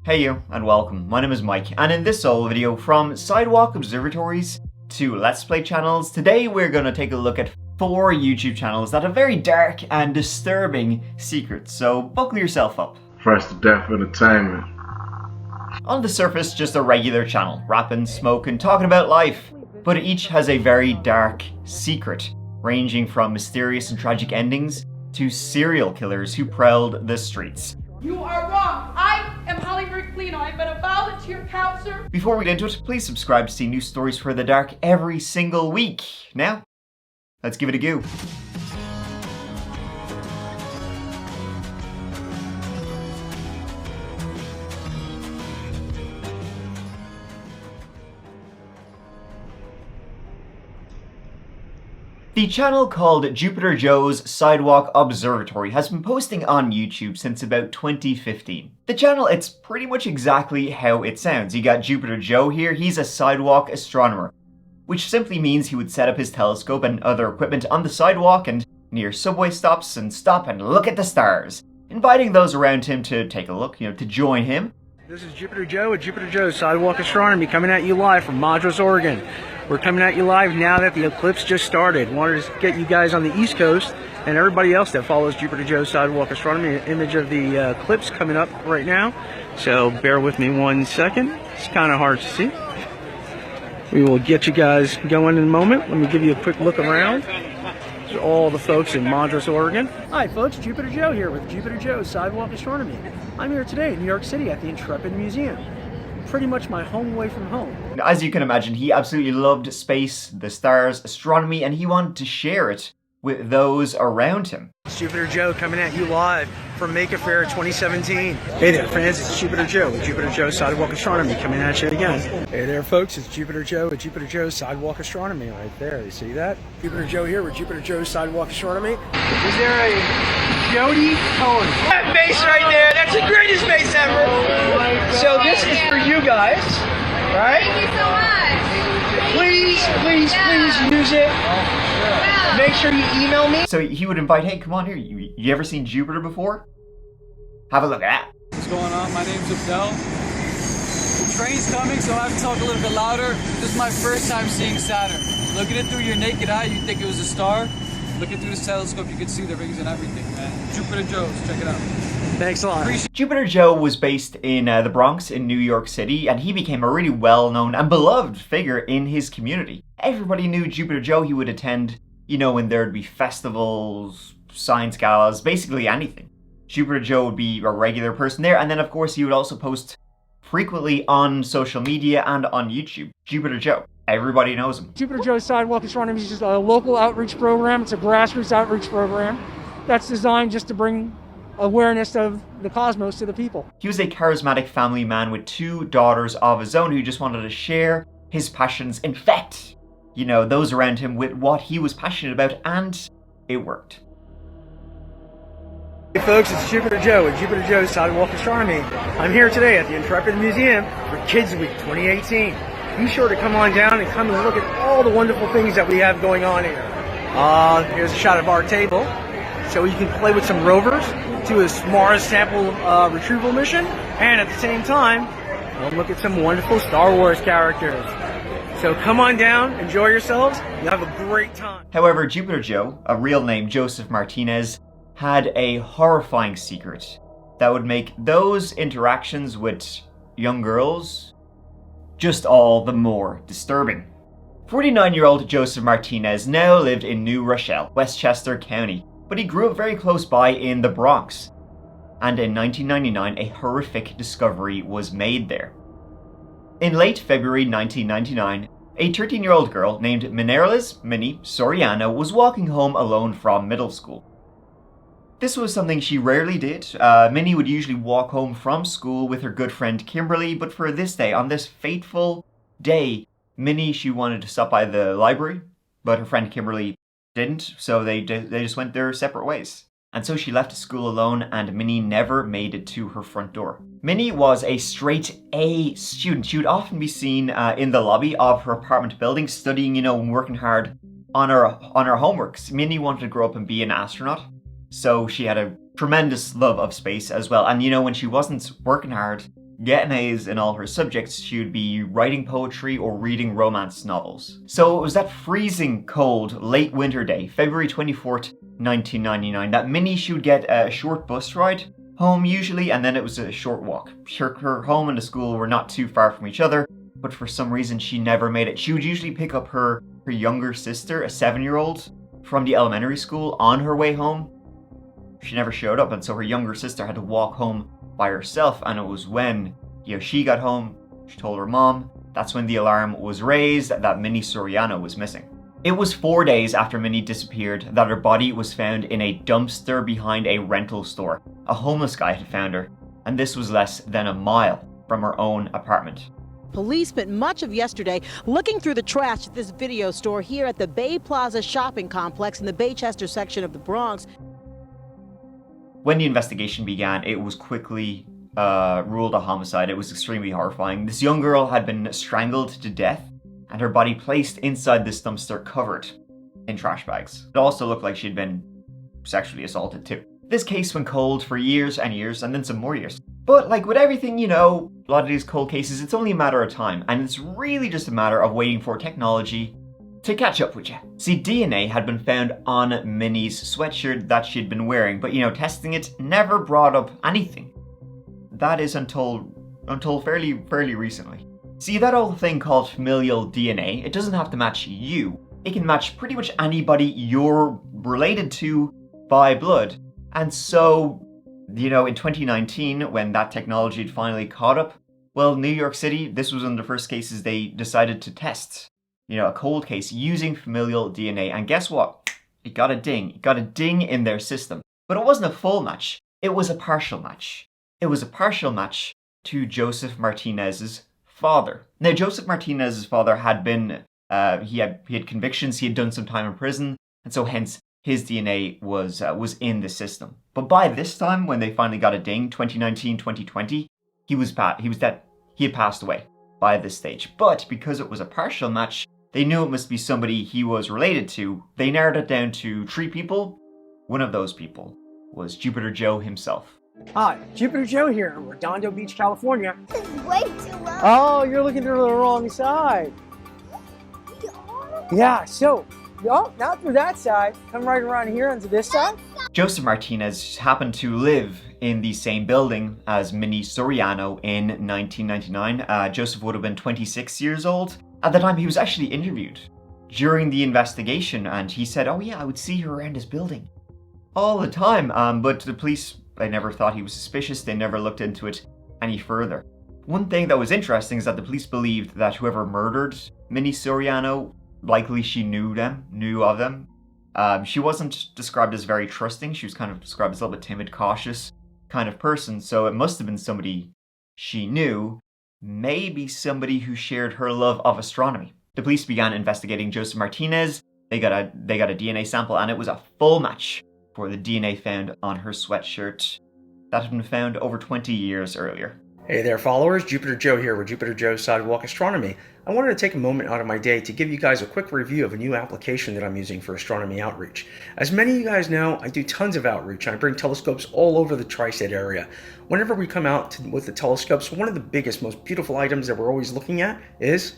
Hey you, and welcome. My name is Mike, and in this solo video, from sidewalk observatories to Let's Play channels, today we're going to take a look at 4 YouTube channels that have very dark and disturbing secrets, so buckle yourself up. Fresh to Death Entertainment. On the surface, just a regular channel, rapping, smoking, talking about life, but each has a very dark secret, ranging from mysterious and tragic endings to serial killers who prowled the streets. You are wrong. I am Colino. I've been a volunteer counselor. Before we get into it, please subscribe to see new stories for the dark every single week. Now, let's give it a go. The channel called Juniper Joe's Sidewalk Observatory has been posting on YouTube since about 2015. The channel, it's pretty much exactly how it sounds. You got Juniper Joe here, he's a sidewalk astronomer, which simply means he would set up his telescope and other equipment on the sidewalk and near subway stops and stop and look at the stars, inviting those around him to take a look, to join him. This is Juniper Joe with Juniper Joe's Sidewalk Astronomy coming at you live from Madras, Oregon. We're coming at you live now that the eclipse just started. Wanted to get you guys on the East Coast and everybody else that follows Juniper Joe's Sidewalk Astronomy an image of the eclipse coming up right now. So bear with me 1 second. It's kind of hard to see. We will get you guys going in a moment. Let me give you a quick look around. There's all the folks in Madras, Oregon. Hi folks, Juniper Joe here with Juniper Joe's Sidewalk Astronomy. I'm here today in New York City at the Intrepid Museum. Pretty much my home away from home. As you can imagine, he absolutely loved space, the stars, astronomy, and he wanted to share it with those around him. It's Juniper Joe coming at you live from Make a Fair 2017. Hey there fans, it's Juniper Joe with Juniper Joe's Sidewalk Astronomy coming at you again. Hey there folks, it's Juniper Joe with Juniper Joe's Sidewalk Astronomy right there. You see that? Juniper Joe here with Juniper Joe's Sidewalk Astronomy. Is there a Jody Cohen? That bass right there, that's the greatest bass ever. So this is for you guys, right? Thank you so much. Please use it. Make sure you email me. So he would invite, hey, come on here, you ever seen Jupiter before? Have a look at that. What's going on? My name's Abdel. The train's coming, so I have to talk a little bit louder. This is my first time seeing Saturn. Looking it through your naked eye, you'd think it was a star. Looking through this telescope, you can see the rings and everything, man. Juniper Joe's, check it out. Thanks a lot. Juniper Joe was based in the Bronx in New York City, and he became a really well-known and beloved figure in his community. Everybody knew Juniper Joe. He would attend, when there'd be festivals, science galas, basically anything. Juniper Joe would be a regular person there, and then of course he would also post frequently on social media and on YouTube. Juniper Joe. Everybody knows him. Juniper Joe's Sidewalk Astronomy is just a local outreach program. It's a grassroots outreach program that's designed just to bring awareness of the cosmos to the people. He was a charismatic family man with 2 daughters of his own who just wanted to share his passions, infect, those around him with what he was passionate about, and it worked. Hey folks, it's Juniper Joe with Juniper Joe's Sidewalk Astronomy. I'm here today at the Intrepid Museum for Kids Week 2018. Be sure to come on down and come and look at all the wonderful things that we have going on here. Here's a shot of our table. So you can play with some rovers, do a Mars sample retrieval mission, and at the same time, we'll look at some wonderful Star Wars characters. So come on down, enjoy yourselves, you'll have a great time. However, Juniper Joe, a real name Joseph Martinez, had a horrifying secret that would make those interactions with young girls just all the more disturbing. 49-year-old Joseph Martinez now lived in New Rochelle, Westchester County, but he grew up very close by in the Bronx. And in 1999, a horrific discovery was made there. In late February 1999, a 13-year-old girl named Minerlis Minnie Soriano was walking home alone from middle school. This was something she rarely did. Minnie would usually walk home from school with her good friend Kimberly, but for this day, on this fateful day, Minnie, she wanted to stop by the library, but her friend Kimberly didn't, so they just went their separate ways. And so she left school alone, and Minnie never made it to her front door. Minnie was a straight A student. She would often be seen in the lobby of her apartment building, studying, and working hard on her homeworks. Minnie wanted to grow up and be an astronaut, so she had a tremendous love of space as well. And when she wasn't working hard, getting A's in all her subjects, she would be writing poetry or reading romance novels. So it was that freezing cold, late winter day, February 24th, 1999, that Minnie, she would get a short bus ride home usually, and then it was a short walk. Her home and the school were not too far from each other, but for some reason she never made it. She would usually pick up her younger sister, a 7-year-old, from the elementary school on her way home. She never showed up, and so her younger sister had to walk home by herself, and it was when, she got home, she told her mom, that's when the alarm was raised that Minnie Soriano was missing. It was 4 days after Minnie disappeared that her body was found in a dumpster behind a rental store. A homeless guy had found her, and this was less than a mile from her own apartment. Police spent much of yesterday looking through the trash at this video store here at the Bay Plaza shopping complex in the Baychester section of the Bronx. When the investigation began, it was quickly ruled a homicide. It was extremely horrifying. This young girl had been strangled to death and her body placed inside this dumpster covered in trash bags. It also looked like she'd been sexually assaulted too. This case went cold for years and years and then some more years. But like with everything, a lot of these cold cases, it's only a matter of time, and it's really just a matter of waiting for technology to catch up with you. See, DNA had been found on Minnie's sweatshirt that she'd been wearing, but testing it never brought up anything. That is until fairly recently. See, that old thing called familial DNA, it doesn't have to match you. It can match pretty much anybody you're related to by blood. And so, in 2019, when that technology had finally caught up, well, New York City, this was one of the first cases they decided to test. A cold case using familial DNA. And guess what? It got a ding. It got a ding in their system. But it wasn't a full match. It was a partial match. It was a partial match to Joseph Martinez's father. Now, Joseph Martinez's father had been, he had convictions, he had done some time in prison, and so hence his DNA was in the system. But by this time, when they finally got a ding, 2019, 2020, he had passed away by this stage. But because it was a partial match, they knew it must be somebody he was related to. They narrowed it down to 3 people. One of those people was Jupiter Joe himself. Hi, Jupiter Joe here in Redondo Beach, California. This is way too low. Oh, you're looking through the wrong side. Yeah, so, not through that side. Come right around here onto this side. Joseph Martinez happened to live in the same building as Minnie Soriano in 1999. Joseph would have been 26 years old. At the time, he was actually interviewed during the investigation, and he said, oh yeah, I would see her around his building all the time. But the police, they never thought he was suspicious. They never looked into it any further. One thing that was interesting is that the police believed that whoever murdered Minnie Soriano, likely she knew of them. She wasn't described as very trusting. She was kind of described as a little bit timid, cautious kind of person. So it must have been somebody she knew, maybe somebody who shared her love of astronomy. The police began investigating Joseph Martinez. They got a DNA sample, and it was a full match for the DNA found on her sweatshirt that had been found over 20 years earlier. Hey there, followers. Jupiter Joe here with Jupiter Joe Sidewalk Astronomy. I wanted to take a moment out of my day to give you guys a quick review of a new application that I'm using for astronomy outreach. As many of you guys know, I do tons of outreach. I bring telescopes all over the tri-state area. Whenever we come out with the telescopes, one of the biggest, most beautiful items that we're always looking at is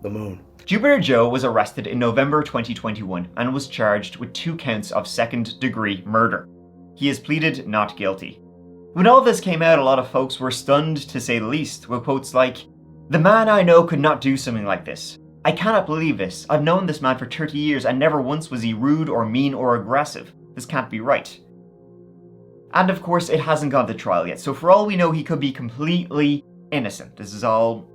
the moon. Jupiter Joe was arrested in November 2021 and was charged with 2 counts of second-degree murder. He has pleaded not guilty. When all this came out, a lot of folks were stunned, to say the least, with quotes like, "The man I know could not do something like this. I cannot believe this. I've known this man for 30 years and never once was he rude or mean or aggressive. This can't be right." And of course, it hasn't gone to trial yet, so for all we know, he could be completely innocent. This is all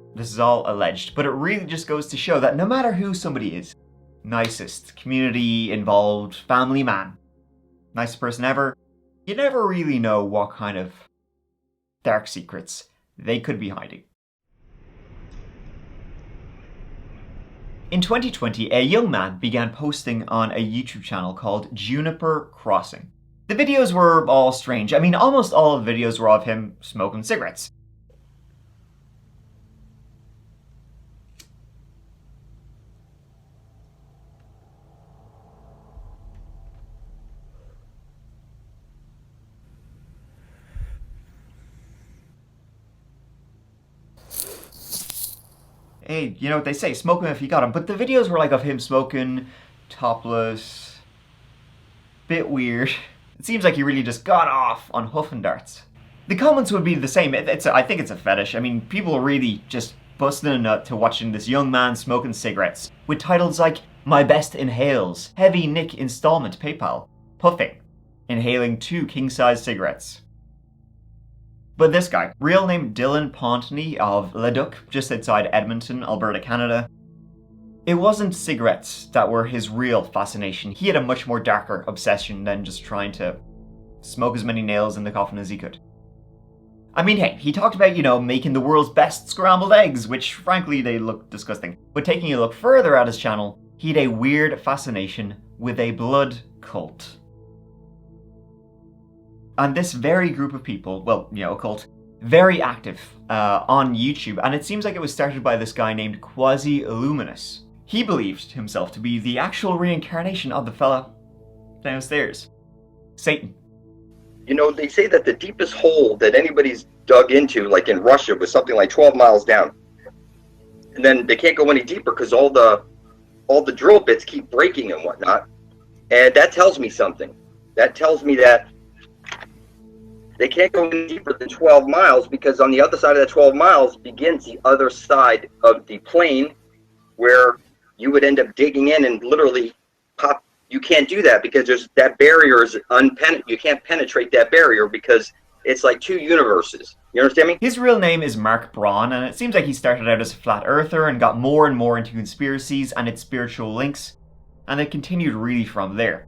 alleged, but it really just goes to show that no matter who somebody is, nicest, community involved, family man, nicest person ever, you never really know what kind of dark secrets they could be hiding. In 2020, a young man began posting on a YouTube channel called Juniper Crossing. The videos were all strange. I mean, almost all of the videos were of him smoking cigarettes. hey, you know what they say, smoke him if you got him. But the videos were like of him smoking, topless, bit weird. It seems like he really just got off on huffing darts. The comments would be the same. I think it's a fetish. I mean, people are really just busting a nut to watching this young man smoking cigarettes with titles like My Best Inhales, Heavy Nick Installment PayPal, Puffing, Inhaling 2 king-size cigarettes. But this guy, real name Dylan Pontney of Leduc, just outside Edmonton, Alberta, Canada, it wasn't cigarettes that were his real fascination. He had a much more darker obsession than just trying to smoke as many nails in the coffin as he could. I mean, hey, he talked about, you know, making the world's best scrambled eggs, which frankly they look disgusting. But taking a look further at his channel, he had a weird fascination with a blood cult. And this very group of people, well, you know, a cult, very active on YouTube, and it seems like it was started by this guy named Quasi-Luminous. He believed himself to be the actual reincarnation of the fella downstairs, Satan. You know, they say that the deepest hole that anybody's dug into, like in Russia, was something like 12 miles down. And then they can't go any deeper because all the drill bits keep breaking and whatnot. And that tells me something. That tells me that they can't go any deeper than 12 miles because on the other side of that 12 miles begins the other side of the plane where you would end up digging in and literally pop. You can't do that because that barrier is you can't penetrate that barrier because it's like two universes. You understand me? His real name is Mark Braun, and it seems like he started out as a flat earther and got more and more into conspiracies and its spiritual links, and it continued really from there.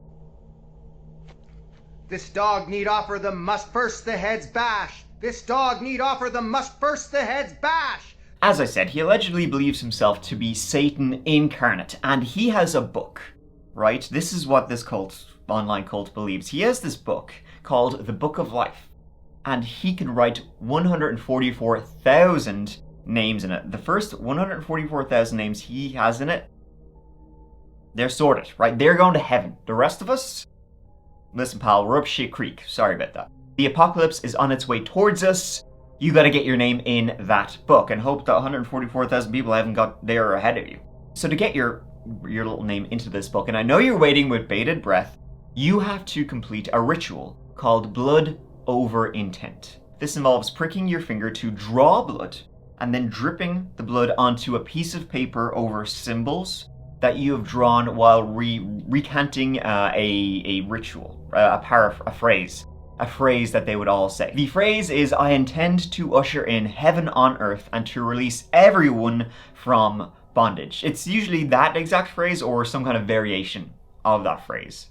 This dog need offer them must first the heads bash. This dog need offer them must first the heads bash. As I said, he allegedly believes himself to be Satan incarnate, and he has a book. Right? This is what this online cult believes. He has this book called The Book of Life, and he can write 144,000 names in it. The first 144,000 names he has in it, they're sorted, right? They're going to heaven. The rest of us, listen pal, we're up shit creek. Sorry about that. The apocalypse is on its way towards us. You gotta get your name in that book and hope that 144,000 people haven't got there ahead of you. So to get your little name into this book, and I know you're waiting with bated breath, you have to complete a ritual called blood over intent. This involves pricking your finger to draw blood and then dripping the blood onto a piece of paper over symbols that you have drawn while recanting a ritual, a phrase that they would all say. The phrase is, I intend to usher in heaven on earth and to release everyone from bondage. It's usually that exact phrase or some kind of variation of that phrase.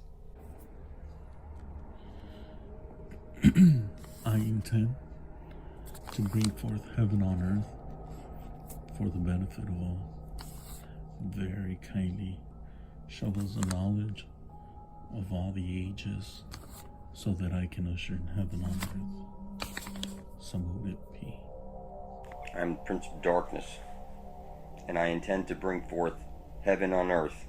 I intend to bring forth heaven on earth for the benefit of all. Very kindly show us the knowledge of all the ages so that I can usher in heaven on earth. So would it be. I'm the Prince of Darkness, and I intend to bring forth heaven on earth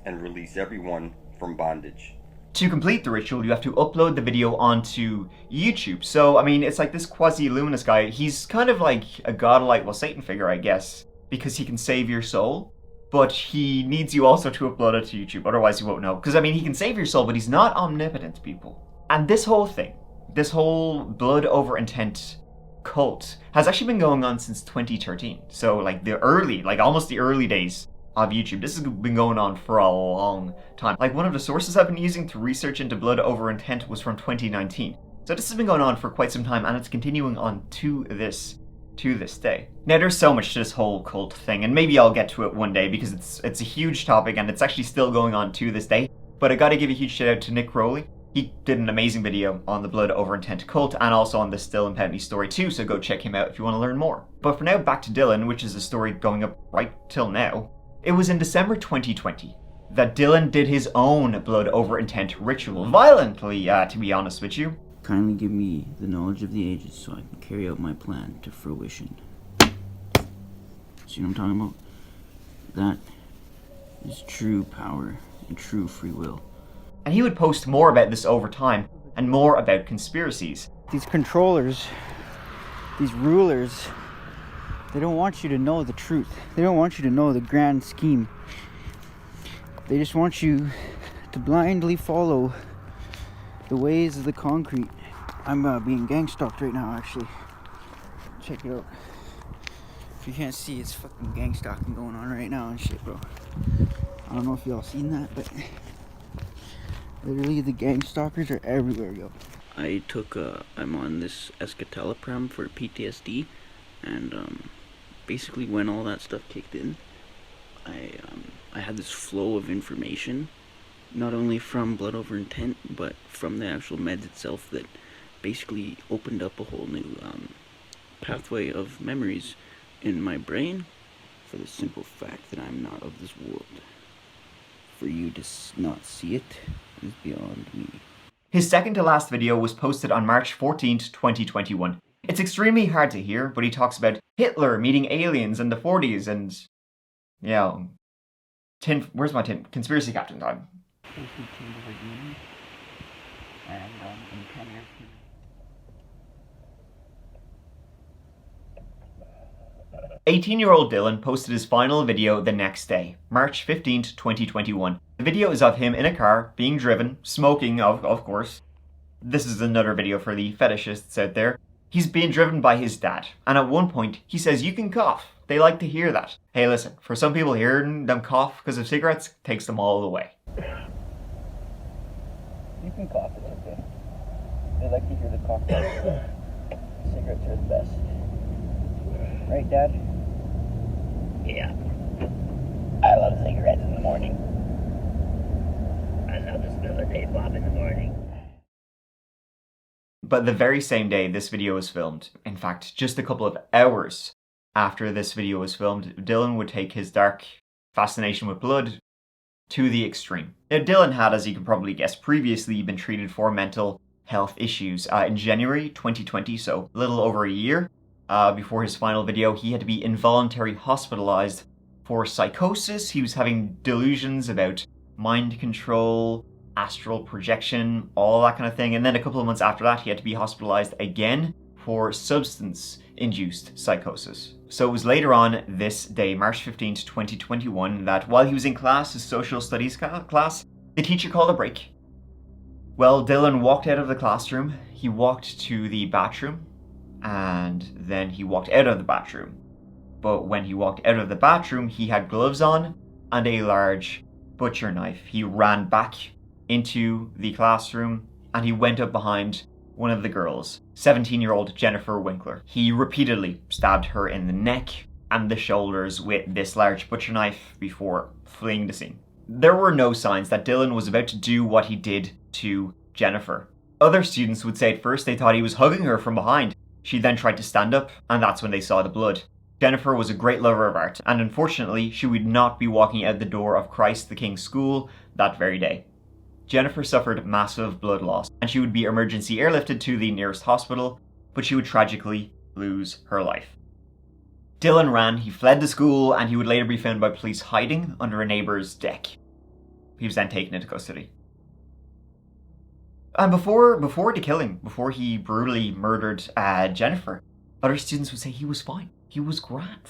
and release everyone from bondage. To complete the ritual, you have to upload the video onto YouTube. So, I mean, it's like this Quasi-Luminous guy, he's kind of like a godlike, well, Satan figure, I guess, because he can save your soul, but he needs you also to upload it to YouTube, otherwise you won't know. Because, I mean, he can save your soul, but he's not omnipotent, people. And this whole thing, this whole blood over intent cult has actually been going on since 2013. So, like, almost the early days of YouTube. This has been going on for a long time. Like, one of the sources I've been using to research into blood over intent was from 2019. So this has been going on for quite some time, and it's continuing on to this day. Now, there's so much to this whole cult thing, and maybe I'll get to it one day because it's a huge topic and it's actually still going on to this day. But I gotta give a huge shout out to Nick Rowley. He did an amazing video on the blood over intent cult and also on the Still and Poutney story too, so go check him out if you want to learn more. But for now, back to Dylan, which is a story going up right till now. It was in December 2020 that Dylan did his own blood over intent ritual, violently, to be honest with you. Kindly give me the knowledge of the ages so I can carry out my plan to fruition. See what I'm talking about? That is true power and true free will. And he would post more about this over time, and more about conspiracies. These controllers, these rulers, They don't want you to know the truth. They don't want you to know the grand scheme. They just want you to blindly follow the ways of the concrete. I'm being gang stalked right now, actually. Check it out. If you can't see, it's fucking gang stalking going on right now and shit, bro. I don't know if y'all seen that, but literally the gang stalkers are everywhere, yo. I'm on this escitalopram for PTSD, and basically when all that stuff kicked in, I had this flow of information, not only from Blood Over Intent, but from the actual meds itself, that basically opened up a whole new pathway of memories in my brain, for the simple fact that I'm not of this world. For you to not see it is beyond me. His second to last video was posted on March 14th, 2021. It's extremely hard to hear, but he talks about Hitler meeting aliens in the 40s and... yeah... where's my tin? Conspiracy Captain time. 18-year-old Dylan posted his final video the next day, March 15th, 2021. The video is of him in a car, being driven, smoking, of course. This is another video for the fetishists out there. He's being driven by his dad, and at one point, he says, "You can cough." They like to hear that. Hey listen, for some people hearing them cough because of cigarettes takes them all away. You can cough, it's okay. They like to hear the cough. Cigarettes are the best. Right, Dad? Yeah. I love cigarettes in the morning. I love the smell of napalm in the morning. But the very same day this video was filmed, in fact, just a couple of hours after this video was filmed, Dylan would take his dark fascination with blood to the extreme. Now, Dylan had, as you can probably guess, previously been treated for mental health issues. In January 2020, so a little over a year before his final video, he had to be involuntarily hospitalized for psychosis. He was having delusions about mind control, astral projection, all that kind of thing. And then a couple of months after that, he had to be hospitalized again for substance-induced psychosis. So it was later on this day, March 15th, 2021, that while he was in class, his social studies class, the teacher called a break. Well, Dylan walked out of the classroom, he walked to the bathroom, and then he walked out of the bathroom. But when he walked out of the bathroom, he had gloves on and a large butcher knife. He ran back into the classroom and he went up behind one of the girls, 17-year-old Juniper Winkler. He repeatedly stabbed her in the neck and the shoulders with this large butcher knife before fleeing the scene. There were no signs that Dylan was about to do what he did to Juniper. Other students would say at first they thought he was hugging her from behind. She then tried to stand up, and that's when they saw the blood. Juniper was a great lover of art, and unfortunately, she would not be walking out the door of Christ the King School that very day. Juniper suffered massive blood loss, and she would be emergency airlifted to the nearest hospital, but she would tragically lose her life. Dylan ran, he fled the school, and he would later be found by police hiding under a neighbor's deck. He was then taken into custody. And before the killing, before he brutally murdered Juniper, other students would say he was fine. He was grand.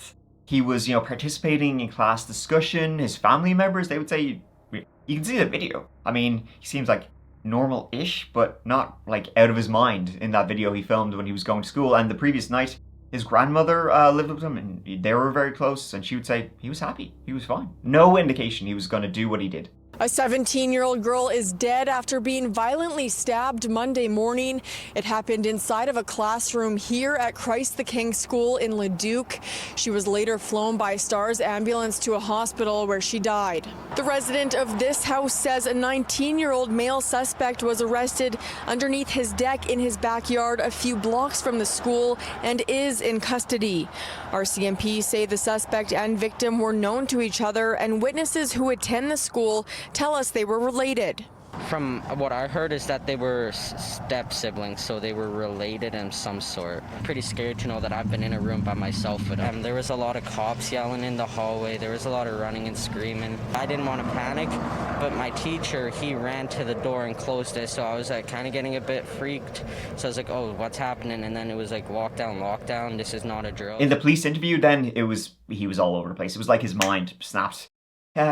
He was, participating in class discussion. His family members, they would say, you can see the video. I mean, he seems like normal-ish, but not like out of his mind in that video he filmed when he was going to school. And the previous night, his grandmother lived with him and they were very close, and she would say he was happy. He was fine. No indication he was going to do what he did. A 17-year-old girl is dead after being violently stabbed Monday morning. It happened inside of a classroom here at Christ the King School in Leduc. She was later flown by STARS ambulance to a hospital where she died. The resident of this house says a 19-year-old male suspect was arrested underneath his deck in his backyard a few blocks from the school and is in custody. RCMP say the suspect and victim were known to each other, and witnesses who attend the school tell us they were related. From what I heard is that they were step siblings, so they were related in some sort. I'm pretty scared to know that I've been in a room by myself with them. There was a lot of cops yelling in the hallway. There was a lot of running and screaming. I didn't want to panic, but my teacher, he ran to the door and closed it, so I was like kind of getting a bit freaked. So I was like, oh, what's happening? And then it was like lockdown, this is not a drill. In the police interview then, he was all over the place. It was like his mind snapped.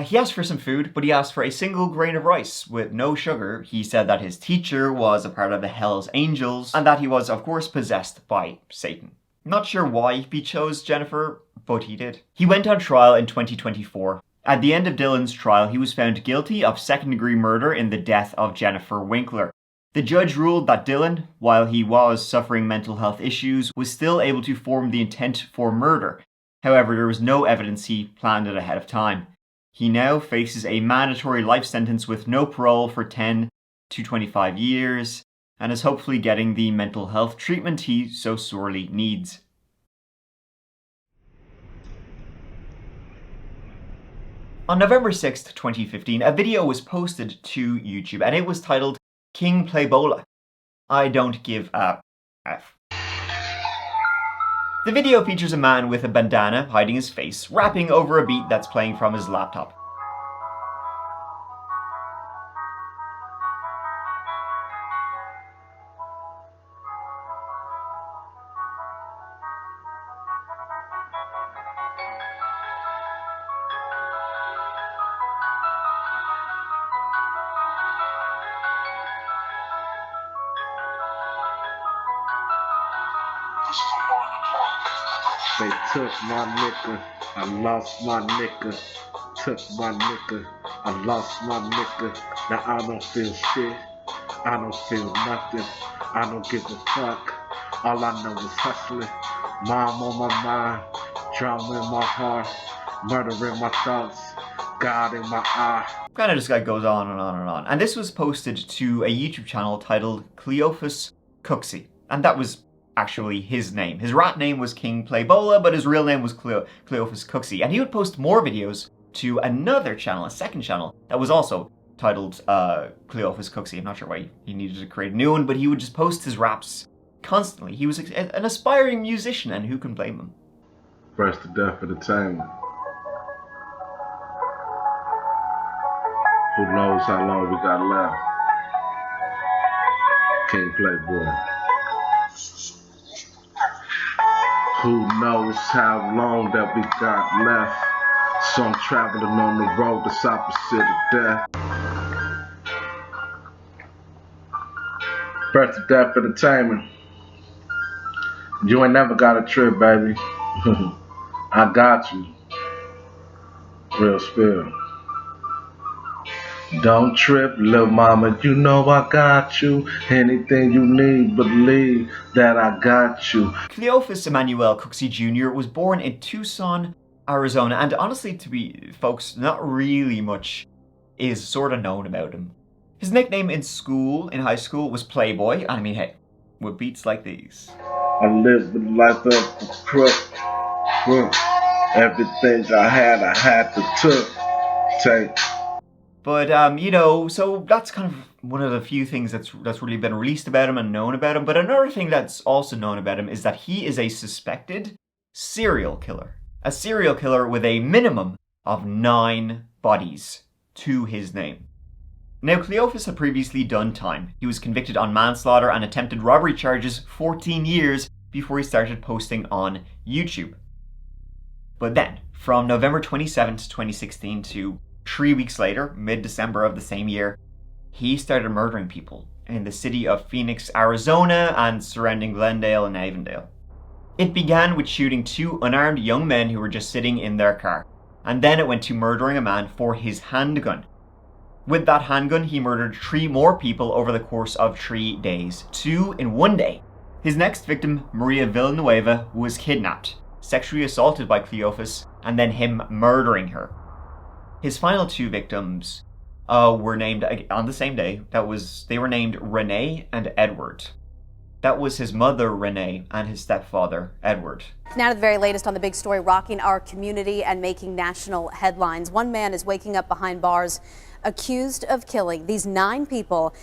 He asked for some food, but he asked for a single grain of rice with no sugar. He said that his teacher was a part of the Hell's Angels, and that he was, of course, possessed by Satan. Not sure why he chose Jennifer, but he did. He went on trial in 2024. At the end of Dylan's trial, he was found guilty of second-degree murder in the death of Jennifer Winkler. The judge ruled that Dylan, while he was suffering mental health issues, was still able to form the intent for murder. However, there was no evidence he planned it ahead of time. He now faces a mandatory life sentence with no parole for 10 to 25 years and is hopefully getting the mental health treatment he so sorely needs. On November 6th, 2015, a video was posted to YouTube and it was titled King Playola. I don't give a F. The video features a man with a bandana hiding his face, rapping over a beat that's playing from his laptop. They took my nigga, I lost my nigga. Took my nigga, I lost my nigga. Now I don't feel shit, I don't feel nothing. I don't give a fuck, all I know is hustling. Mom on my mind, drama in my heart, murder in my thoughts, God in my eye. Kind of just like goes on and on and on. And this was posted to a YouTube channel titled Cleophas Cooksey. And that was actually his name. His rat name was King Playola, but his real name was Cleophas Cooksey. And he would post more videos to another channel, a second channel, that was also titled Cleophas Cooksey. I'm not sure why he needed to create a new one, but he would just post his raps constantly. He was an aspiring musician, and who can blame him? Press to Death Entertainment. Who knows how long we got left? King Playboy. Who knows how long that we got left? So I'm traveling on the road that's opposite of death. Press to Death Entertainment. You ain't never got a trip, baby. I got you. Real spill. Don't trip, little mama, you know I got you. Anything you need, believe that I got you. Cleophas Emmanuel Cooksey Jr. was born in Tucson, Arizona, and honestly, to be folks, not really much is sort of known about him. His nickname in high school, was Playboy. I mean, hey, with beats like these. I lived the life of a crook. Everything I had to take. But, you know, so that's kind of one of the few things that's really been released about him and known about him. But another thing that's also known about him is that he is a suspected serial killer. A serial killer with a minimum of 9 bodies to his name. Now, Cleophas had previously done time. He was convicted on manslaughter and attempted robbery charges 14 years before he started posting on YouTube. But then, from November 27th, 2016 to 3 weeks later, mid-December of the same year, he started murdering people in the city of Phoenix, Arizona and surrounding Glendale and Avondale. It began with shooting 2 unarmed young men who were just sitting in their car, and then it went to murdering a man for his handgun. With that handgun, he murdered 3 more people over the course of 3 days, 2 in 1 day. His next victim, Maria Villanueva, was kidnapped, sexually assaulted by Cleophas, and then him murdering her. His final 2 victims were named on the same day. They were named Renee and Edward. That was his mother, Renee, and his stepfather, Edward. Now to the very latest on the big story rocking our community and making national headlines. One man is waking up behind bars accused of killing these 9 people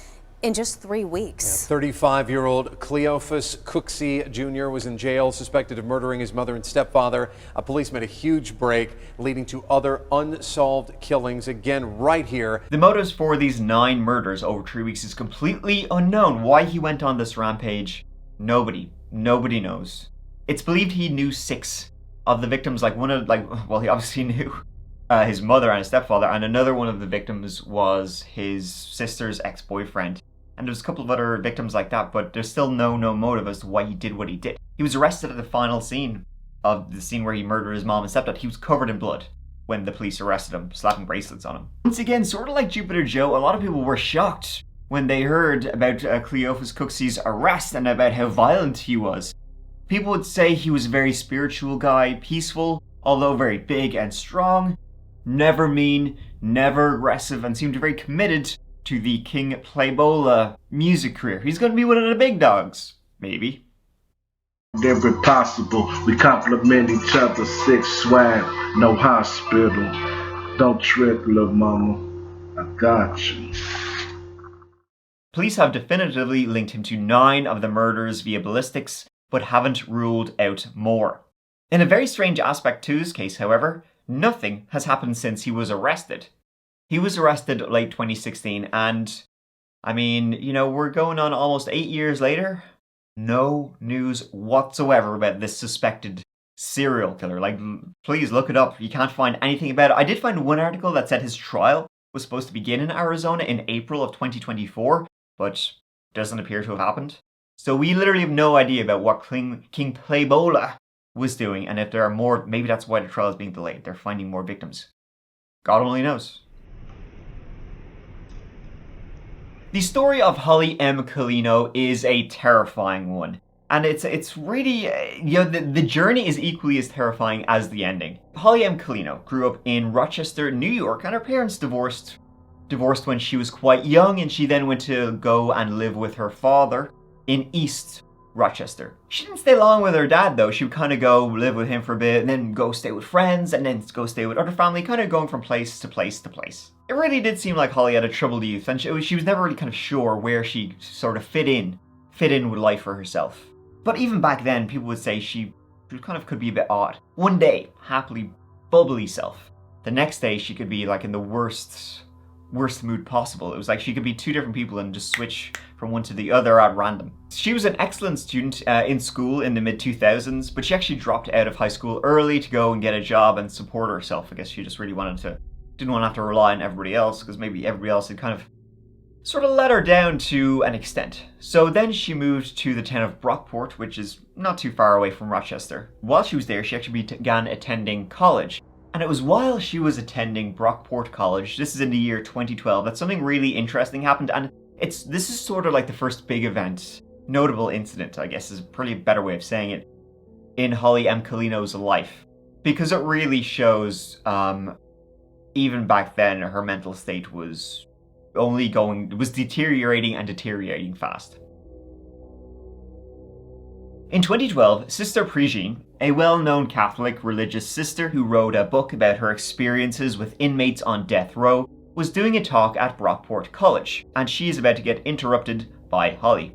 in just 3 weeks. 35-year-old Cleophas Cooksey Jr. was in jail, suspected of murdering his mother and stepfather. Police made a huge break, leading to other unsolved killings, again right here. The motives for these 9 murders over 3 weeks is completely unknown. Why he went on this rampage, nobody knows. It's believed he knew 6 of the victims, he obviously knew his mother and his stepfather, and another one of the victims was his sister's ex-boyfriend. And there's a couple of other victims like that, but there's still no motive as to why he did what he did. He was arrested at the final scene of the scene where he murdered his mom and stepdad. He was covered in blood when the police arrested him, slapping bracelets on him. Once again, sort of like Jupiter Joe, a lot of people were shocked when they heard about Cleophas Cooksey's arrest and about how violent he was. People would say he was a very spiritual guy, peaceful, although very big and strong, never mean, never aggressive, and seemed very committed to the King Playola music career. He's going to be one of the big dogs, maybe. Whenever possible, we compliment each other, sick swag, no hospital. Don't trip, little mama, I got you. Police have definitively linked him to 9 of the murders via ballistics, but haven't ruled out more. In a very strange aspect to his case, however, nothing has happened since he was arrested. He was arrested late 2016, and we're going on almost 8 years later. No news whatsoever about this suspected serial killer. Please look it up. You can't find anything about it. I did find one article that said his trial was supposed to begin in Arizona in April of 2024, but doesn't appear to have happened. So we literally have no idea about what King Playola was doing, and if there are more, maybe that's why the trial is being delayed. They're finding more victims. God only knows. The story of Holly M. Colino is a terrifying one. And it's really, the journey is equally as terrifying as the ending. Holly M. Colino grew up in Rochester, New York, and her parents divorced when she was quite young, and she then went to go and live with her father in East Rochester. She didn't stay long with her dad though. She would kind of go live with him for a bit, and then go stay with friends, and then go stay with other family, kind of going from place to place to place. It really did seem like Holly had a troubled youth, and she was never really kind of sure where she sort of fit in with life for herself. But even back then, people would say she kind of could be a bit odd. One day, happily, bubbly self. The next day, she could be in the worst mood possible. It was like she could be 2 different people and just switch from one to the other at random. She was an excellent student in school in the mid-2000s, but she actually dropped out of high school early to go and get a job and support herself. I guess she just really didn't want to have to rely on everybody else, because maybe everybody else had kind of sort of let her down to an extent. So then she moved to the town of Brockport, which is not too far away from Rochester. While she was there, she actually began attending college. And it was while she was attending Brockport College, this is in the year 2012, that something really interesting happened, and this is sort of like the first big event, notable incident, I guess is probably a better way of saying it, in Holly M. Colino's life. Because it really shows, even back then, her mental state was deteriorating and deteriorating fast. In 2012, Sister Prigine, a well-known Catholic religious sister who wrote a book about her experiences with inmates on death row, was doing a talk at Brockport College, and she is about to get interrupted by Holly.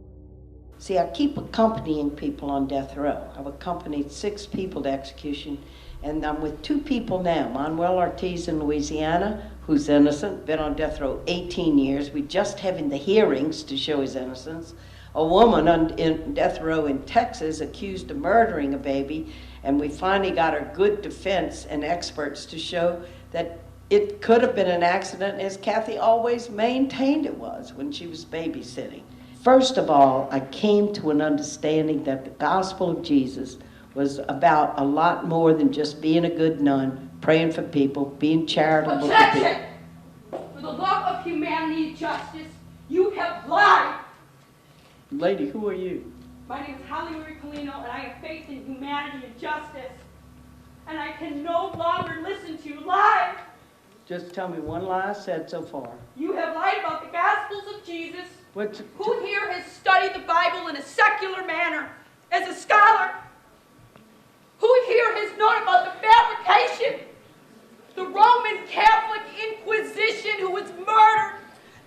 See, I keep accompanying people on death row. I've accompanied 6 people to execution, and I'm with 2 people now. Manuel Ortiz in Louisiana, who's innocent, been on death row 18 years. We're just having the hearings to show his innocence. A woman in death row in Texas accused of murdering a baby, and we finally got a good defense and experts to show that it could have been an accident, as Kathy always maintained it was when she was babysitting. First of all, I came to an understanding that the gospel of Jesus was about a lot more than just being a good nun, praying for people, being charitable. Objection! For the love of humanity and justice, you have lied! Lady, who are you? My name is Holly Marie Colino, and I have faith in humanity and justice. And I can no longer listen to you lie. Just tell me one lie I said so far. You have lied about the Gospels of Jesus, Who here has studied the Bible in a secular manner, as a scholar? Who here has known about the fabrication, the Roman Catholic Inquisition, who was murdered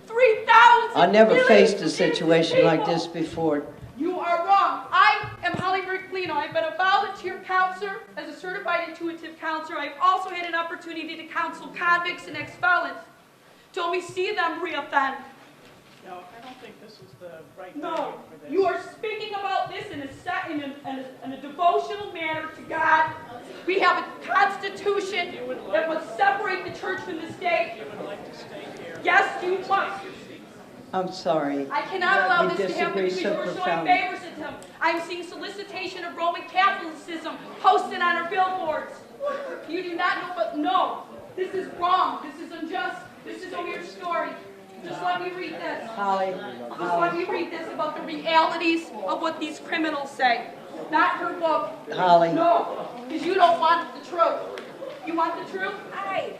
3,000 I never faced a innocent situation people? like this before. You are wrong. I am Holly Colino. I've been a volunteer counselor as a certified intuitive counselor. I've also had an opportunity to counsel convicts and ex-felons till we see them reoffend. No, I don't think this is the right No, venue for this. you are speaking about this in a devotional manner to God. We have a constitution that would separate the church from the state. You would like to stay here. Yes, you must. I'm sorry. I cannot allow You this to happen disagree because you so are showing profoundly. favoritism. I'm seeing solicitation of Roman Catholicism posted on our billboards. You do not know, but no, this is wrong. This is unjust. This is a weird story. Just let me read this. Holly. Just let me read this about the realities of what these criminals say. Not her book. Holly. No, because you don't want the truth. You want the truth? Hey,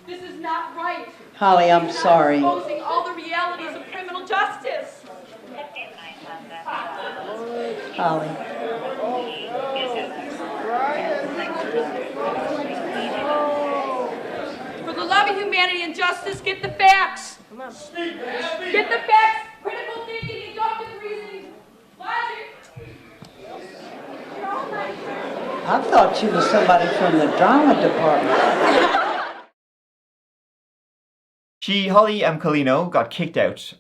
this is not right. Holly, I'm You're not sorry. exposing all the realities of criminal justice. Holly. For the love of humanity and justice, get the facts. Get the facts. Critical thinking, inductive reasoning, logic. I thought you was somebody from the drama department. Holly Colino got kicked out,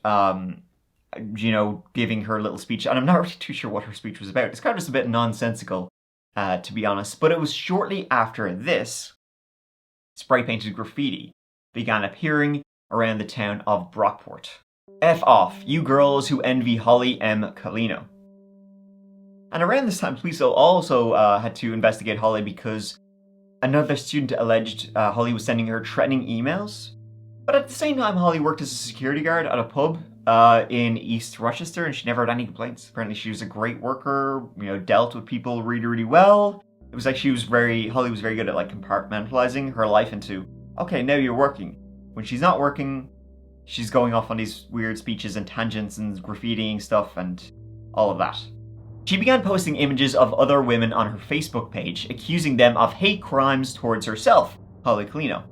giving her little speech, and I'm not really too sure what her speech was about. It's kind of just a bit nonsensical, to be honest, but it was shortly after this, spray-painted graffiti began appearing around the town of Brockport. F off, you girls who envy Holly Colino. And around this time, police also had to investigate Holly because another student alleged Holly was sending her threatening emails. But at the same time, Holly worked as a security guard at a pub in East Rochester, and she never had any complaints. Apparently she was a great worker, dealt with people really, really well. It was like Holly was very good at compartmentalizing her life into, okay, now you're working. When she's not working, she's going off on these weird speeches and tangents and graffitiing stuff and all of that. She began posting images of other women on her Facebook page, accusing them of hate crimes towards herself, Holly Colino.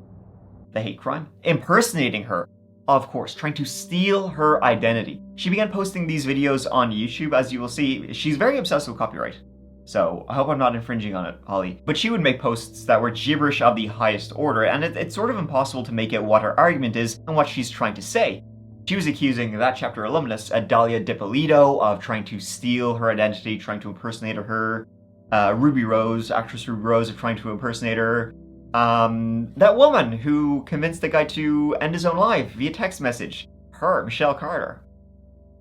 The hate crime? Impersonating her. Of course, trying to steal her identity. She began posting these videos on YouTube, as you will see. She's very obsessed with copyright. So, I hope I'm not infringing on it, Holly. But she would make posts that were gibberish of the highest order, and it's sort of impossible to make out what her argument is and what she's trying to say. She was accusing that chapter alumnus, Dalia DiPolito, of trying to steal her identity, trying to impersonate her. Ruby Rose, actress Ruby Rose, of trying to impersonate her. That woman who convinced the guy to end his own life via text message. Her, Michelle Carter.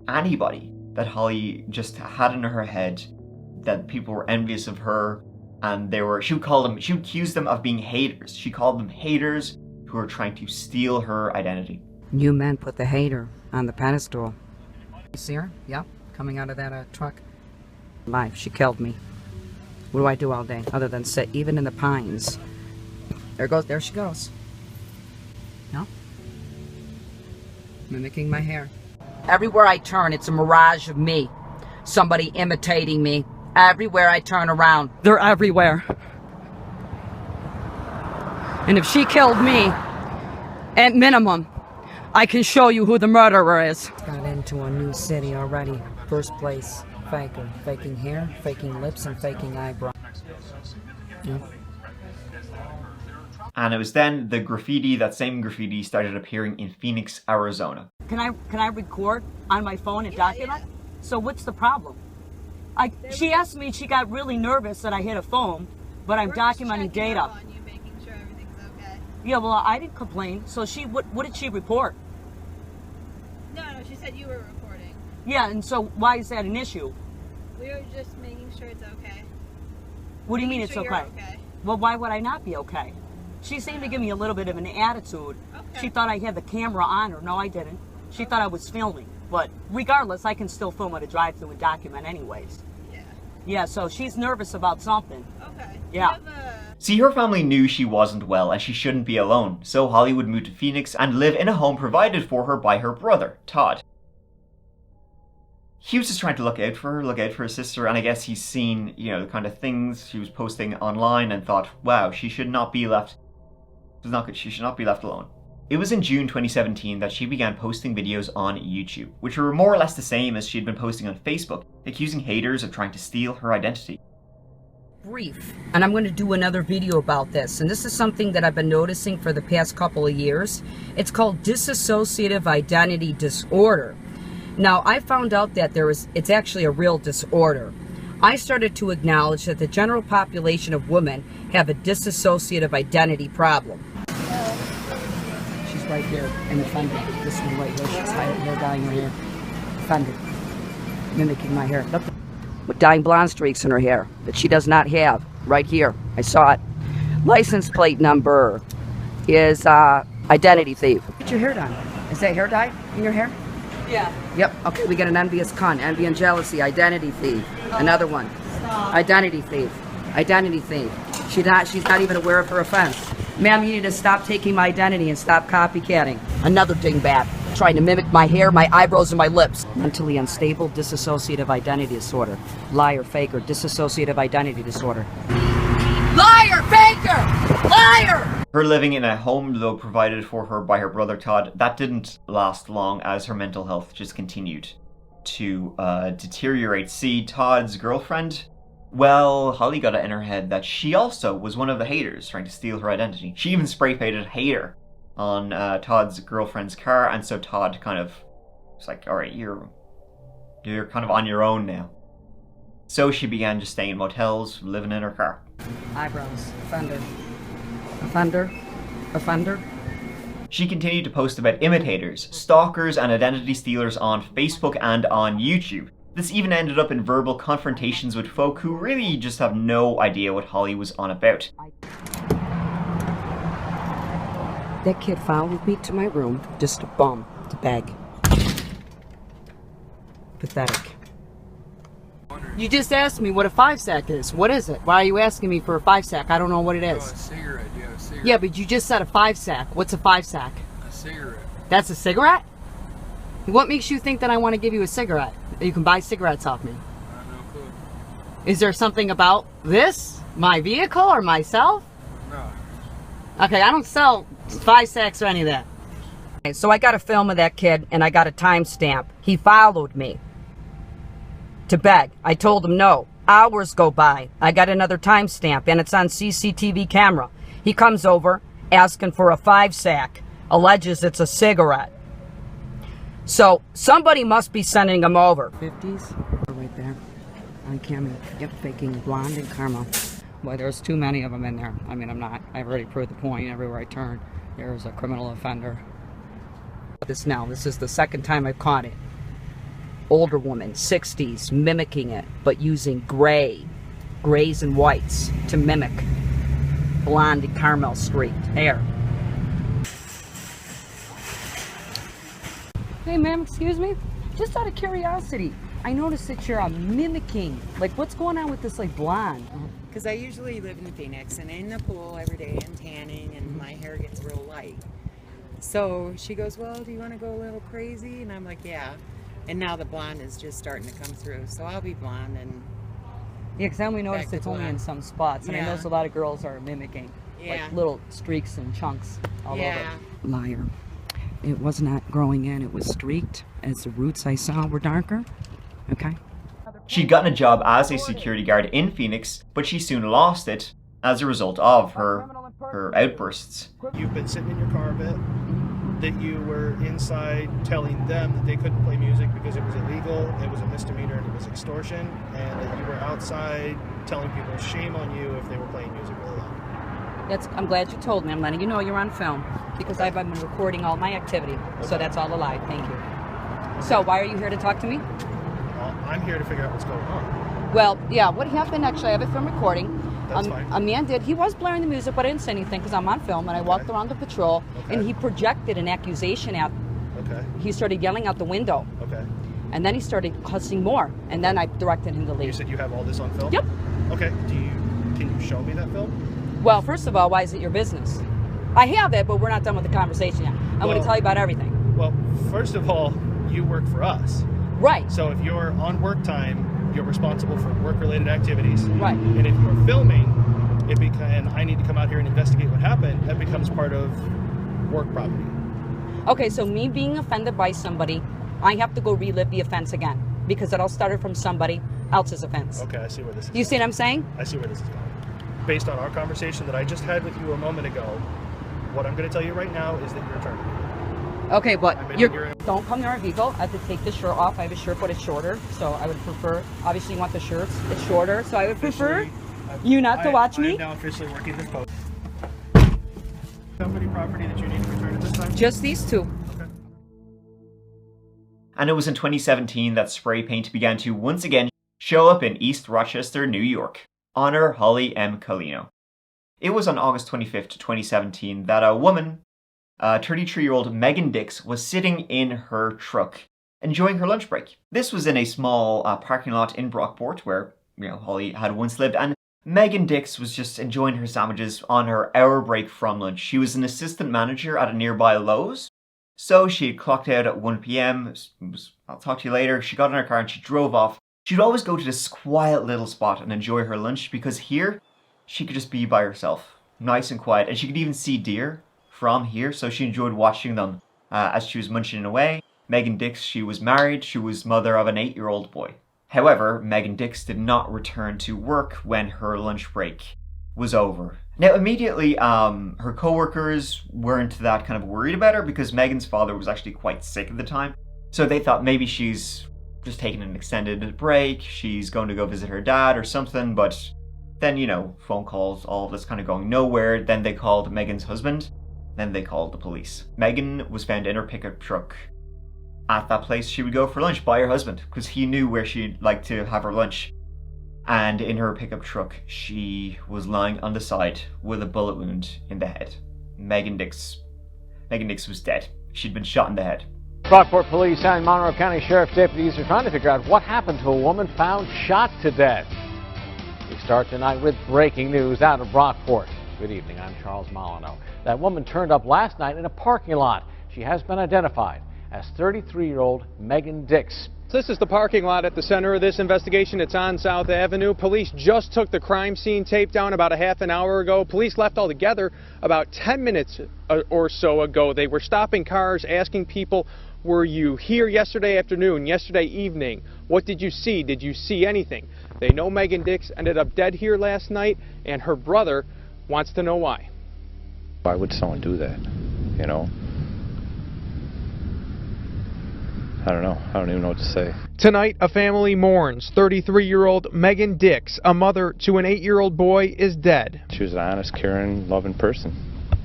Anybody that Holly just had in her head that people were envious of her, and she would accuse them of being haters. She called them haters who were trying to steal her identity. You men put the hater on the pedestal. You see her? Yep, coming out of that truck. Life, she killed me. What do I do all day other than sit, even in the pines? There she goes. No? Mimicking my hair. Everywhere I turn, it's a mirage of me. Somebody imitating me. Everywhere I turn around, they're everywhere. And if she killed me, at minimum, I can show you who the murderer is. Got into a new city already. First place, faker. Faking hair, faking lips, and faking eyebrows. Yep. And it was then that same graffiti started appearing in Phoenix, Arizona. Can I record on my phone and document? So what's the problem? She asked me, she got really nervous that I hit a phone, but I'm documenting data. Yeah, well, I didn't complain. So what did she report? No, she said you were recording. Yeah, and so why is that an issue? We were just making sure it's okay. What do you mean it's Making okay? sure you're okay? Well, why would I not be okay? She seemed to give me a little bit of an attitude. Okay. She thought I had the camera on her. No, I didn't. She thought I was filming. But regardless, I can still film at a drive-thru and document anyways. Yeah, so she's nervous about something. Okay. Yeah. See, her family knew she wasn't well and she shouldn't be alone, so Holly would move to Phoenix and live in a home provided for her by her brother, Todd. he was just trying to look out for her sister, and I guess he's seen, you know, the kind of things she was posting online and thought, wow, she should not be left alone. It was in June 2017 that she began posting videos on YouTube, which were more or less the same as she had been posting on Facebook, accusing haters of trying to steal her identity. Brief. And I'm going to do another video about this, and this is something that I've been noticing for the past couple of years. It's called dissociative identity disorder. Now, I found out that it's actually a real disorder. I started to acknowledge that the general population of women have a dissociative identity problem. She's right here in the fender. This one right here. She's hair dyeing her hair. Fender. Mimicking my hair. Look, with dyeing blonde streaks in her hair that she does not have. Right here. I saw it. License plate number is identity thief. Get your hair done. Is that hair dye in your hair? Yeah. Yep. Okay, we got an envious cunt, envy and jealousy, identity thief. Another one. Stop. Identity thief. Identity thief. She's not even aware of her offense. Ma'am, you need to stop taking my identity and stop copycatting. Another dingbat, trying to mimic my hair, my eyebrows, and my lips. Mentally unstable, dissociative identity disorder. Liar, faker, dissociative identity disorder. Liar, faker! Liar! Her living in a home, though provided for her by her brother Todd, that didn't last long as her mental health just continued to deteriorate. See, Todd's girlfriend, well, Holly got it in her head that she also was one of the haters trying to steal her identity. She even spray painted hater on Todd's girlfriend's car, and so Todd kind of was like, alright, you're kind of on your own now. So she began just staying in motels, living in her car. Eyebrows, offender. Offender. Offender. She continued to post about imitators, stalkers, and identity stealers on Facebook and on YouTube. This even ended up in verbal confrontations with folk who really just have no idea what Holly was on about. That kid followed me to my room just to bum, to beg. Pathetic. You just asked me what a 5-sack is. What is it? Why are you asking me for a 5-sack? I don't know what it is. A cigarette, you have a cigarette. Yeah, but you just said a 5-sack. What's a 5-sack? A cigarette. That's a cigarette? What makes you think that I want to give you a cigarette? That you can buy cigarettes off me? I have no clue. Is there something about this? My vehicle or myself? No. Okay, I don't sell 5-sacks or any of that. Okay, so I got a film of that kid and I got a timestamp. He followed me to beg. I told him no. Hours go by. I got another timestamp and it's on CCTV camera. He comes over asking for a 5-sack. Alleges it's a cigarette. So somebody must be sending him over. 50s, right there. On camera. Yep, faking blonde and caramel. Boy, there's too many of them in there. I mean, I've already proved the point everywhere I turn. There's a criminal offender. This is the second time I've caught it. Older woman, 60s, mimicking it, but using grays and whites to mimic blonde and caramel streaked hair. Hey ma'am, excuse me? Just out of curiosity, I noticed that you're mimicking. Like, what's going on with this, like, blonde? Because I usually live in Phoenix and in the pool every day and tanning and my hair gets real light. So she goes, well, do you want to go a little crazy? And I'm like, yeah. And now the blonde is just starting to come through. So I'll be blonde and... Yeah, because I only noticed it's only in some spots. And I noticed a lot of girls are mimicking. Yeah. Like little streaks and chunks all Yeah. over. Liar. It was not growing in. It was streaked as the roots I saw were darker. Okay. She'd gotten a job as a security guard in Phoenix, but she soon lost it as a result of her outbursts. You've been sitting in your car a bit, that you were inside telling them that they couldn't play music because it was illegal, it was a misdemeanor, and it was extortion, and that you were outside telling people shame on you if they were playing music really loud. I'm glad you told me. I'm letting you know you're on film because I've been recording all my activity. Okay. So that's all a lie. Thank you. Okay. So why are you here to talk to me? Well, I'm here to figure out what's going on. Well, yeah, what happened, actually, I have a film recording. That's fine. A man he was blaring the music, but I didn't say anything because I'm on film, and I walked around the patrol, and he projected an accusation at... Okay. He started yelling out the window. Okay. And then he started cussing more, and then I directed him to leave. You said you have all this on film? Yep. Okay, can you show me that film? Well, first of all, why is it your business? I have it, but we're not done with the conversation yet. I'm going to tell you about everything. Well, first of all, you work for us. Right. So if you're on work time, you're responsible for work-related activities. Right. And if you're filming, and I need to come out here and investigate what happened, that becomes part of work property. Okay, so me being offended by somebody, I have to go relive the offense again because it all started from somebody else's offense. Okay, I see where this is You see what I'm saying? I see where this is going. Based on our conversation that I just had with you a moment ago, what I'm going to tell you right now is that you're terminated. Okay, but don't come near our vehicle. I have to take the shirt off. I have a shirt, but it's shorter, so I would prefer, obviously you want the shirts, it's shorter, so I would prefer you not to watch me. I am now officially working this post. Company property that you need to return at this time? Just these two. Okay. And it was in 2017 that spray paint began to once again show up in East Rochester, New York. Honor Holly M. Colino. It was on August 25th, 2017 that a woman, 33-year-old Megan Dix, was sitting in her truck enjoying her lunch break. This was in a small parking lot in Brockport where, Holly had once lived, and Megan Dix was just enjoying her sandwiches on her hour break from lunch. She was an assistant manager at a nearby Lowe's, so she had clocked out at 1 p.m. I'll talk to you later. She got in her car and she drove off. She'd always go to this quiet little spot and enjoy her lunch because here she could just be by herself, nice and quiet, and she could even see deer from here, so she enjoyed watching them as she was munching away. Megan Dix, she was married, she was mother of an 8-year-old boy. However, Megan Dix did not return to work when her lunch break was over. Now, immediately, her co-workers weren't that kind of worried about her because Megan's father was actually quite sick at the time. So they thought maybe she's just taking an extended break, she's going to go visit her dad or something, but then, phone calls, all of this kind of going nowhere. Then they called Megan's husband, then they called the police. Megan was found in her pickup truck at that place she would go for lunch by her husband because he knew where she'd like to have her lunch. And in her pickup truck, she was lying on the side with a bullet wound in the head. Megan Dix was dead. She'd been shot in the head. Brockport Police and Monroe County Sheriff's deputies are trying to figure out what happened to a woman found shot to death. We start tonight with breaking news out of Brockport. Good evening, I'm Charles Molyneux. That woman turned up last night in a parking lot. She has been identified as 33-year-old Megan Dix. This is the parking lot at the center of this investigation. It's on South Avenue. Police just took the crime scene tape down about a half an hour ago. Police left altogether about 10 minutes or so ago. They were stopping cars, asking people, were you here yesterday afternoon, yesterday evening? What did you see? Did you see anything? They know Megan Dix ended up dead here last night, and her brother wants to know why. Why would someone do that, I don't know. I don't even know what to say. Tonight, a family mourns. 33-year-old Megan Dix, a mother to an 8-year-old boy, is dead. She was an honest, caring, loving person,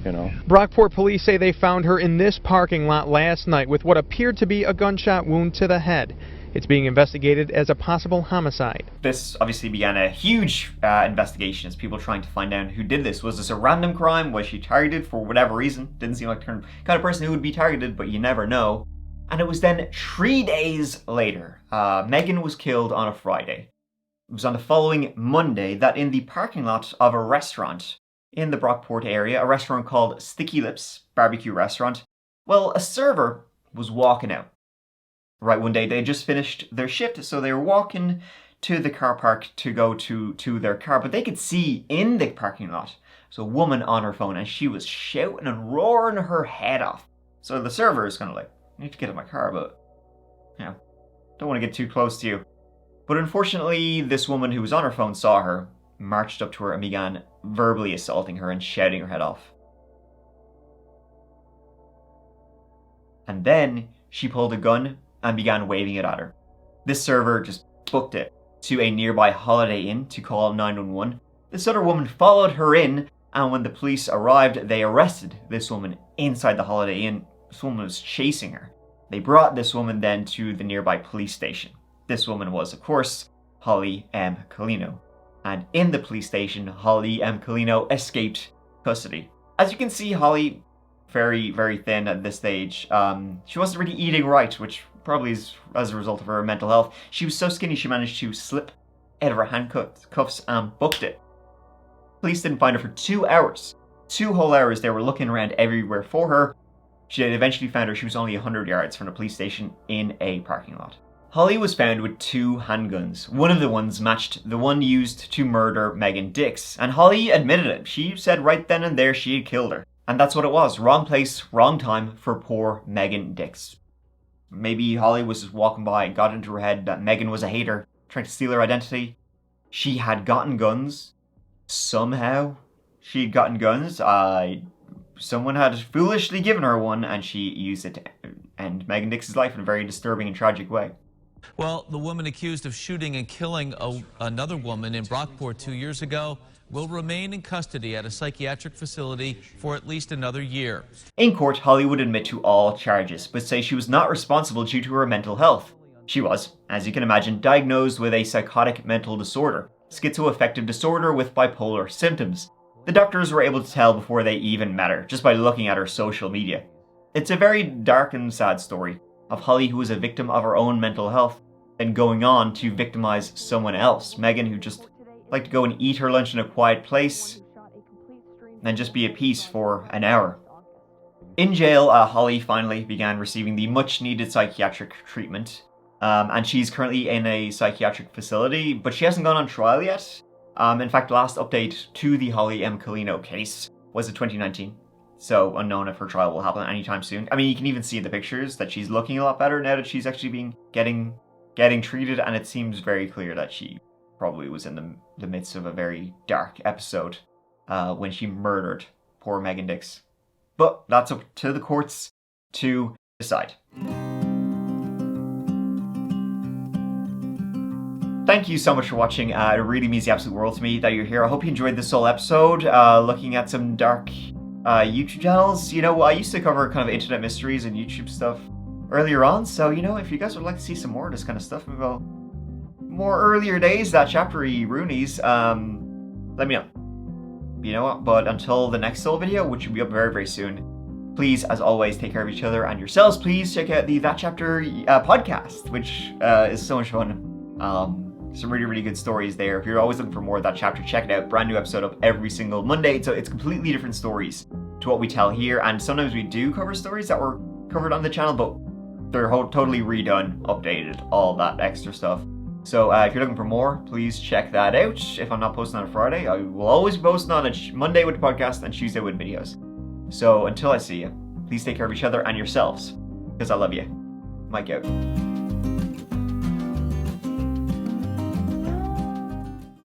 Brockport police say they found her in this parking lot last night with what appeared to be a gunshot wound to the head. It's being investigated as a possible homicide. This obviously began a huge investigation as people trying to find out who did this. Was this a random crime? Was she targeted for whatever reason? Didn't seem like the kind of person who would be targeted, but you never know. And it was then 3 days later, Megan was killed on a Friday. It was on the following Monday that in the parking lot of a restaurant in the Brockport area, a restaurant called Sticky Lips Barbecue Restaurant, well, a server was walking out. Right, one day they had just finished their shift, so they were walking to the car park to go to their car, but they could see in the parking lot, so a woman on her phone, and she was shouting and roaring her head off. So the server is kind of like, I need to get in my car, but, don't want to get too close to you. But unfortunately, this woman who was on her phone saw her, marched up to her, and began verbally assaulting her and shouting her head off. And then she pulled a gun and began waving it at her. This server just booked it to a nearby Holiday Inn to call 911. This other woman followed her in, and when the police arrived, they arrested this woman inside the Holiday Inn. This woman was chasing her. They brought this woman then to the nearby police station. This woman was, of course, Holly M. Colino. And in the police station, Holly M. Colino escaped custody. As you can see, Holly, very, very thin at this stage. She wasn't really eating right, which probably is as a result of her mental health. She was so skinny she managed to slip out of her handcuffs and booked it. Police didn't find her for 2 hours. 2 whole hours they were looking around everywhere for her. She eventually found her. She was only 100 yards from the police station in a parking lot. Holly was found with 2 handguns. One of the ones matched the one used to murder Megan Dix, and Holly admitted it. She said right then and there she had killed her. And that's what it was. Wrong place, wrong time for poor Megan Dix. Maybe Holly was just walking by and got into her head that Megan was a hater, trying to steal her identity. She had gotten guns. Somehow, she had gotten guns. Someone had foolishly given her one, and she used it to end Megan Dix's life in a very disturbing and tragic way. Well, the woman accused of shooting and killing another woman in Brockport 2 years ago will remain in custody at a psychiatric facility for at least another year. In court, Holly would admit to all charges, but say she was not responsible due to her mental health. She was, as you can imagine, diagnosed with a psychotic mental disorder, schizoaffective disorder with bipolar symptoms. The doctors were able to tell before they even met her, just by looking at her social media. It's a very dark and sad story of Holly, who was a victim of her own mental health, and going on to victimize someone else. Megan, who just liked to go and eat her lunch in a quiet place, and just be at peace for an hour. In jail, Holly finally began receiving the much-needed psychiatric treatment, and she's currently in a psychiatric facility, but she hasn't gone on trial yet. In fact, last update to the Holly M. Colino case was in 2019. So unknown if her trial will happen anytime soon. I mean, you can even see in the pictures that she's looking a lot better now that she's actually getting treated, and it seems very clear that she probably was in the midst of a very dark episode when she murdered poor Megan Dix. But that's up to the courts to decide. Thank you so much for watching. It really means the absolute world to me that you're here. I hope you enjoyed this whole episode, looking at some dark YouTube channels. You know, I used to cover kind of internet mysteries and YouTube stuff earlier on, so you know, if you guys would like to see some more of this kind of stuff, well, more earlier days, that chaptery Roonies, let me know. You know what, but until the next solo video, which will be up very, very soon, please, as always, take care of each other and yourselves. Please check out the That Chapter podcast, which is so much fun. Some really, really good stories there. If you're always looking for more of That Chapter, check it out. Brand new episode of every single Monday. So it's completely different stories to what we tell here. And sometimes we do cover stories that were covered on the channel, but they're totally redone, updated, all that extra stuff. So if you're looking for more, please check that out. If I'm not posting on a Friday, I will always be posting on a Monday with the podcast and Tuesday with videos. So until I see you, please take care of each other and yourselves, because I love you. Mike out.